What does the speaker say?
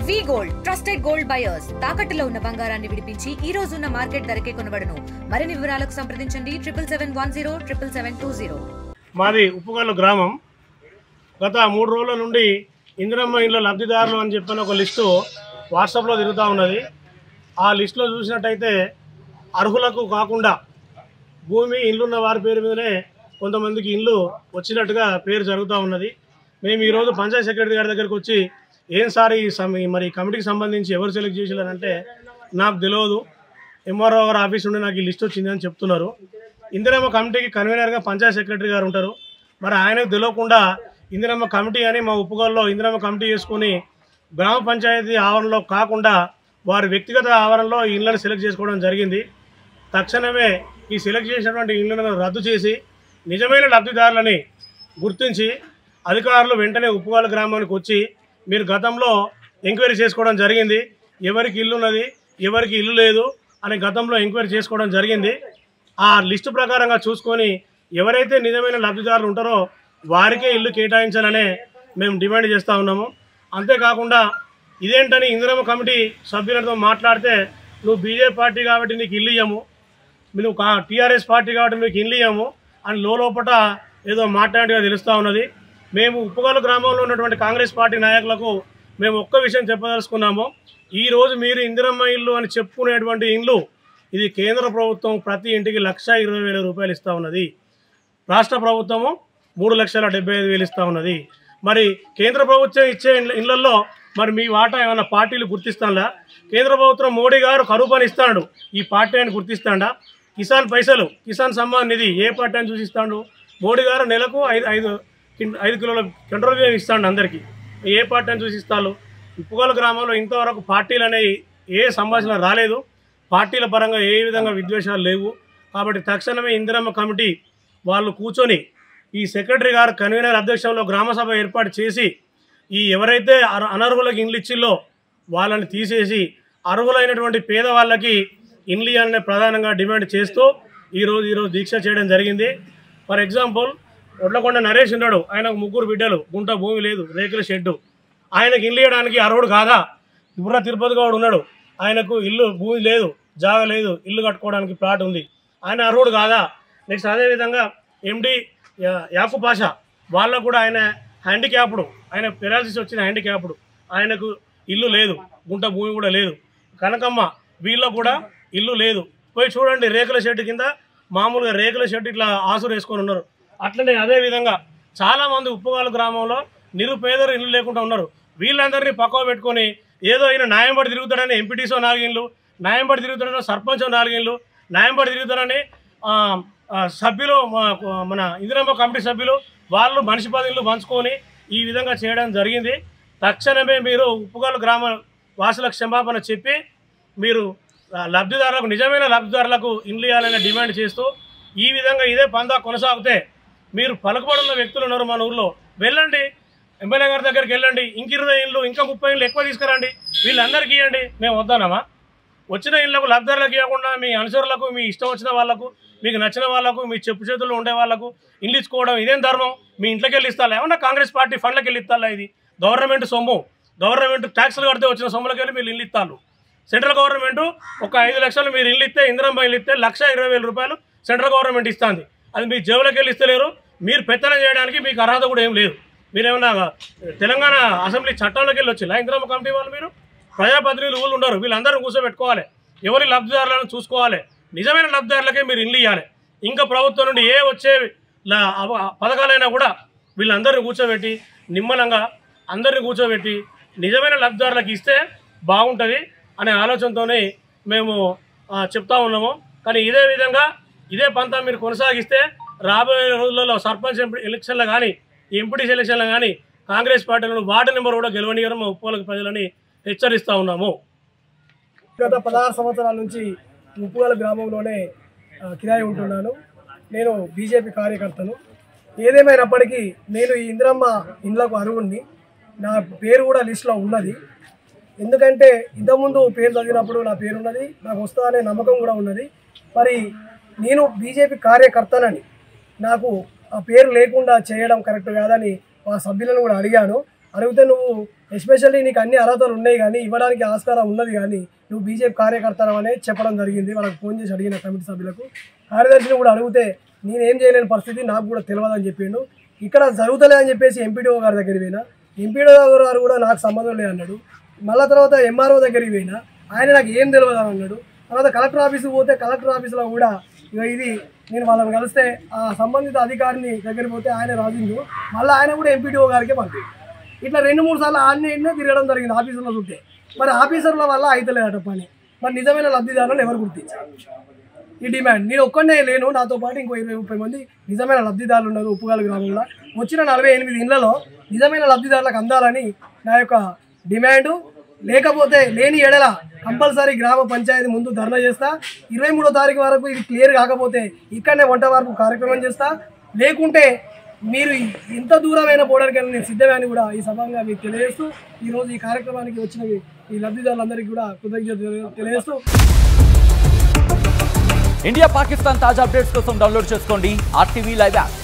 వి gold trusted gold buyers తాకట్టులో ఉన్న బంగారాన్ని విడిపించి ఈ రోజు ఉన్న మార్కెట్ ధరకే కొనబడును. మరిన్ని వివరాలకు సంప్రదించండి 77107720. మాది ఉప్పుగల్లు గ్రామం. గత 3 రోజుల నుండి ఇందిరమ్మ ఇండ్ల లబ్ధిదారులు అని చెప్పిన ఒక లిస్టు వాట్సాప్లో తిరుగుతూ ఉన్నది. ఆ లిస్టులో చూసినట్టయితే అర్హులకు కాకుండా భూమి ఇల్లున్న వారి పేరు మీదనే కొంతమందికి ఇల్లు వచ్చినట్టుగా పేరు జరుగుతూ ఉన్నది. మేము ఈరోజు పంచాయత్ సెక్రటరీ గారి దగ్గరికి వచ్చి ఏం సార్ మరి కమిటీకి సంబంధించి ఎవరు సెలెక్ట్ చేసినారంటే నాకు తెలియదు, ఎంఆర్ఓ గారు ఆఫీస్ నుండి నాకు ఈ లిస్ట్ వచ్చిందని చెప్తున్నారు. ఇందిరమ్మ కమిటీకి కన్వీనర్గా పంచాయత్ సెక్రటరీ గారు ఉంటారు. మరి ఆయనకు తెలియకుండా ఇందిరమ్మ కమిటీ అని మా ఉప్పుగల్లో ఇందిరమ్మ కమిటీ చేసుకుని గ్రామ పంచాయతీ ఆవరణలో కాకుండా వారి వ్యక్తిగత ఆవరణలో ఈ ఇళ్లను సెలెక్ట్ చేసుకోవడం జరిగింది. తక్షణమే ఈ సెలెక్ట్ చేసినటువంటి ఇళ్లను రద్దు చేసి నిజమైన లబ్ధిదారులని గుర్తించి అధికారులు వెంటనే ఉప్పుగల్లు గ్రామానికి వచ్చి మీరు గతంలో ఎంక్వైరీ చేసుకోవడం జరిగింది, ఎవరికి ఇల్లు ఉన్నది ఎవరికి ఇల్లు లేదు అని గతంలో ఎంక్వైరీ చేసుకోవడం జరిగింది. ఆ లిస్టు ప్రకారంగా చూసుకొని ఎవరైతే నిజమైన లబ్ధిదారులు ఉంటారో వారికే ఇల్లు కేటాయించాలనే మేము డిమాండ్ చేస్తూ ఉన్నాము. అంతేకాకుండా ఇదేంటని ఇందిరమ్మ కమిటీ సభ్యులతో మాట్లాడితే నువ్వు బీజేపీ పార్టీ కాబట్టి నీకు ఇల్లు ఇయ్యము, నువ్వు టీఆర్ఎస్ పార్టీ కాబట్టి మీకు ఇల్లు ఇయ్యము అని లోపట ఏదో మాట్లాడిగా తెలుస్తూ ఉన్నది. మేము ఉప్పుగల్లు గ్రామంలో ఉన్నటువంటి కాంగ్రెస్ పార్టీ నాయకులకు మేము ఒక్క విషయం చెప్పదలుచుకున్నాము. ఈరోజు మీరు ఇందిరమ్మ ఇల్లు అని చెప్పుకునేటువంటి ఇల్లు ఇది కేంద్ర ప్రభుత్వం ప్రతి ఇంటికి 1,20,000 రూపాయలు ఇస్తూ ఉన్నది. రాష్ట్ర ప్రభుత్వము 3,75,000 ఇస్తూ ఉన్నది. మరి కేంద్ర ప్రభుత్వం ఇచ్చే ఇళ్లలో మరి మీ వాటా ఏమైనా పార్టీలు గుర్తిస్తాడా? కేంద్ర ప్రభుత్వం మోడీ గారు కరువు పని ఇస్తాడు, ఈ పార్టీ అని గుర్తిస్తాడా? కిసాన్ పైసలు కిసాన్ సమ్మాన్ నిధి ఏ పార్టీ అని చూసిస్తాడు? మోడీ గారు నెలకు 5 కిలోల పెట్రోల్ బియ్యం ఇస్తాడు అందరికీ, ఏ పార్టీ అని చూసిస్తాడు? ఉప్పుగల్లు గ్రామంలో ఇంతవరకు పార్టీలు అనేవి ఏ సంభాషణ రాలేదు. పార్టీల పరంగా ఏ విధంగా విద్వేషాలు లేవు. కాబట్టి తక్షణమే ఇందిరమ్మ కమిటీ వాళ్ళు కూర్చొని ఈ సెక్రటరీ గారు కన్వీనర్ అధ్యక్షంలో గ్రామసభ ఏర్పాటు చేసి ఈ ఎవరైతే అనర్హులకు ఇండ్లు ఇచ్చిల్లో వాళ్ళని తీసేసి అర్హులైనటువంటి పేదవాళ్ళకి ఇండ్లు ఇవ్వాలనే ప్రధానంగా డిమాండ్ చేస్తూ ఈరోజు దీక్ష చేయడం జరిగింది. ఫర్ ఎగ్జాంపుల్ ఒడ్లకొండ నరేష్ ఉన్నాడు, ఆయనకు 3 బిడ్డలు, గుంట భూమి లేదు, రేకుల షెడ్డు, ఆయనకు ఇల్లు ఇవ్వడానికి అర్హుడు కాదా? బుర్ర తిరుపతి గౌడ్ ఉన్నాడు, ఆయనకు ఇల్లు భూమి లేదు, జాగ లేదు, ఇల్లు కట్టుకోవడానికి ప్లాట్ ఉంది, ఆయన అర్హుడు కాదా? నెక్స్ట్ అదేవిధంగా ఎండి యాకు పాషా వాళ్ళకు కూడా ఆయన హ్యాండిక్యాప్డ్, ఆయన పెరాలసిస్ వచ్చిన హ్యాండిక్యాప్డ్, ఆయనకు ఇల్లు లేదు, గుంట భూమి కూడా లేదు. కనకమ్మ వీళ్ళకు కూడా ఇల్లు లేదు. పోయి చూడండి, రేకుల షెడ్ కింద మామూలుగా రేకుల షెడ్ ఇట్లా ఆసురు వేసుకొని ఉన్నారు. అట్లనే అదేవిధంగా చాలామంది ఉప్పుగల్లు గ్రామంలో నిరుపేదలు ఇల్లు లేకుండా ఉన్నారు. వీళ్ళందరినీ పక్కవ పెట్టుకొని ఏదో ఈయన న్యాయంబడి తిరుగుతాడని ఎంపీటీసో 4 ఇళ్ళు, న్యాయంబడి తిరుగుతాడని సర్పంచ్ 4 ఇళ్ళు, న్యాయంబడి తిరుగుతాడని సభ్యులు మన ఇందిరమ్మ కమిటీ సభ్యులు వాళ్ళు మనిషి 10 ఇళ్ళు పంచుకొని ఈ విధంగా చేయడం జరిగింది. తక్షణమే మీరు ఉప్పుగల్లు గ్రామ వాసులకు క్షమాపణ చెప్పి మీరు లబ్ధిదారులకు నిజమైన లబ్ధిదారులకు ఇల్లు ఇవ్వాలనే డిమాండ్ చేస్తూ ఈ విధంగా ఇదే పందా కొనసాగితే మీరు పలుకుబడున్న వ్యక్తులు ఉన్నారు మన ఊళ్ళో, వెళ్ళండి ఎమ్మెల్యే గారి దగ్గరికి వెళ్ళండి, ఇంక 20 ఇళ్ళు ఇంకా 30 ఇళ్ళు ఎక్కువ తీసుకురండి, వీళ్ళందరికీ ఇవ్వండి. మేము వద్దానమా? వచ్చిన ఇళ్లకు లబ్ధిదారులకు ఇవ్వకుండా మీ అనుచరులకు, మీ ఇష్టం వచ్చిన వాళ్ళకు, మీకు నచ్చిన వాళ్ళకు, మీ చెప్పు చేతుల్లో ఉండే వాళ్ళకు ఇల్లు ఇచ్చుకోవడం ఇదేం ధర్మం? మీ ఇంట్లోకి వెళ్ళి ఇస్తారా? ఏమన్నా కాంగ్రెస్ పార్టీ ఫండ్లకి వెళ్ళి ఇస్తారా? ఇది గవర్నమెంట్ సొమ్ము, గవర్నమెంట్ ట్యాక్స్లు కడితే వచ్చిన సొమ్ములకి వెళ్ళి మీరు ఇల్లు ఇస్తారు. సెంట్రల్ గవర్నమెంట్ ఒక 5 లక్షలు మీరు ఇల్లు ఇస్తే, ఇందిరమ్మ ఇల్లు ఇస్తే 1,20,000 రూపాయలు సెంట్రల్ గవర్నమెంట్ ఇస్తుంది. అది మీ జేబులకి వెళ్ళి ఇస్తలేరు. మీరు పెత్తనం చేయడానికి మీకు అర్హత కూడా ఏం లేదు. మీరేమన్నా తెలంగాణ అసెంబ్లీ చట్టంలోకి వెళ్ళి వచ్చిలా? ఇందిరమ్మ కమిటీ వాళ్ళు మీరు ప్రజాప్రతినిధులు ఊళ్ళు ఉండరు, వీళ్ళందరూ కూర్చోబెట్టుకోవాలి, ఎవరి లబ్ధిదారులను చూసుకోవాలి, నిజమైన లబ్ధిదారులకే మీరు ఇల్లు ఇవ్వాలి. ఇంకా ప్రభుత్వం నుండి ఏ వచ్చే పథకాలైనా కూడా వీళ్ళందరినీ కూర్చోబెట్టి నిమ్మలంగా అందరినీ కూర్చోబెట్టి నిజమైన లబ్ధిదారులకు ఇస్తే బాగుంటుంది అనే ఆలోచనతోనే మేము చెప్తా ఉన్నాము. కానీ ఇదే విధంగా ఇదే పంతా మీరు కొనసాగిస్తే రాబోయే రోజులలో సర్పంచ్ ఎలక్షన్లు కానీ ఎంపీటీసీ ఎలక్షన్లు కానీ కాంగ్రెస్ పార్టీలను వార్డు నెంబర్ కూడా గెలవనియడం మా ఉప్పుగల్లు ప్రజలని హెచ్చరిస్తూ ఉన్నాము. గత 16 సంవత్సరాల నుంచి ఉప్పుగల్లు గ్రామంలోనే కిరాయి ఉంటున్నాను. నేను బీజేపీ కార్యకర్తను. ఏదేమైనప్పటికీ నేను ఈ ఇందిరమ్మ ఇండ్లకు అర్హుడిని, నా పేరు కూడా లిస్టులో ఉన్నది. ఎందుకంటే ఇంతకుముందు పేరు చదివినప్పుడు నా పేరు ఉన్నది, నాకు వస్తా అనే నమ్మకం కూడా ఉన్నది. మరి నేను బీజేపీ కార్యకర్తనని నాకు ఆ పేరు లేకుండా చేయడం కరెక్ట్ కాదని మా సభ్యులను కూడా అడిగాను. అడిగితే నువ్వు ఎస్పెషల్లీ నీకు అన్ని అర్హతలు ఉన్నాయి కానీ ఇవ్వడానికి ఆస్కారం ఉన్నది కానీ నువ్వు బీజేపీ కార్యకర్తలు అనే చెప్పడం జరిగింది. వాళ్ళకి ఫోన్ చేసి అడిగిన కమిటీ సభ్యులకు. కార్యదర్శిని కూడా అడిగితే నేనేం చేయలేని పరిస్థితి నాకు కూడా తెలియదని చెప్పిండు. ఇక్కడ జరుగుతలే అని చెప్పేసి ఎంపీడీఓ గారి దగ్గరికి పోయినా. ఎంపీడీఓ గారు కూడా నాకు సంబంధం లేదు అన్నాడు. మళ్ళీ తర్వాత ఎంఆర్ఓ దగ్గరికి పోయినా, ఆయన నాకు ఏం తెలియదు అని అన్నాడు. తర్వాత కలెక్టర్ ఆఫీస్కి పోతే కలెక్టర్ ఆఫీస్లో కూడా ఇది నేను వాళ్ళని కలిస్తే ఆ సంబంధిత అధికారిని దగ్గరికి పోతే ఆయన రాజిండు. మళ్ళీ ఆయన కూడా ఎంపీడీఓ గారికి పంపిండు. ఇట్లా 2-3 సార్లు ఆన్నే తిరగడం జరిగింది ఆఫీసర్లో చుట్టే. మరి ఆఫీసర్ల వల్ల అయితలేదట పని. మరి నిజమైన లబ్ధిదారులను ఎవరు గుర్తించారు? ఈ డిమాండ్ నేను ఒక్కనే లేను, నాతో పాటు ఇంకో 20-30 మంది నిజమైన లబ్ధిదారులు ఉన్నారు. ఉప్పుగాల గ్రామంలో వచ్చిన 48 ఇళ్లలో నిజమైన లబ్ధిదారులకు అందాలని నా యొక్క డిమాండు. లేకపోతే లేని ఎడల కంపల్సరీ గ్రామ పంచాయతీ ముందు ధర్నా చేస్తా. 23వ తారీఖు వరకు ఇది క్లియర్ కాకపోతే ఇక్కడనే వంట వరకు కార్యక్రమం చేస్తా. లేకుంటే మీరు ఎంత దూరమైన పోవడానికైనా నేను సిద్ధమే అని కూడా ఈ సభంగా మీకు తెలియజేస్తూ ఈరోజు ఈ కార్యక్రమానికి వచ్చిన ఈ లబ్ధిదారులందరికీ కూడా కృతజ్ఞతలు తెలియజేస్తూ. ఇండియా పాకిస్తాన్ తాజా అప్డేట్స్ కోసం డౌన్లోడ్ చేసుకోండి RTV లైవ్ యాప్.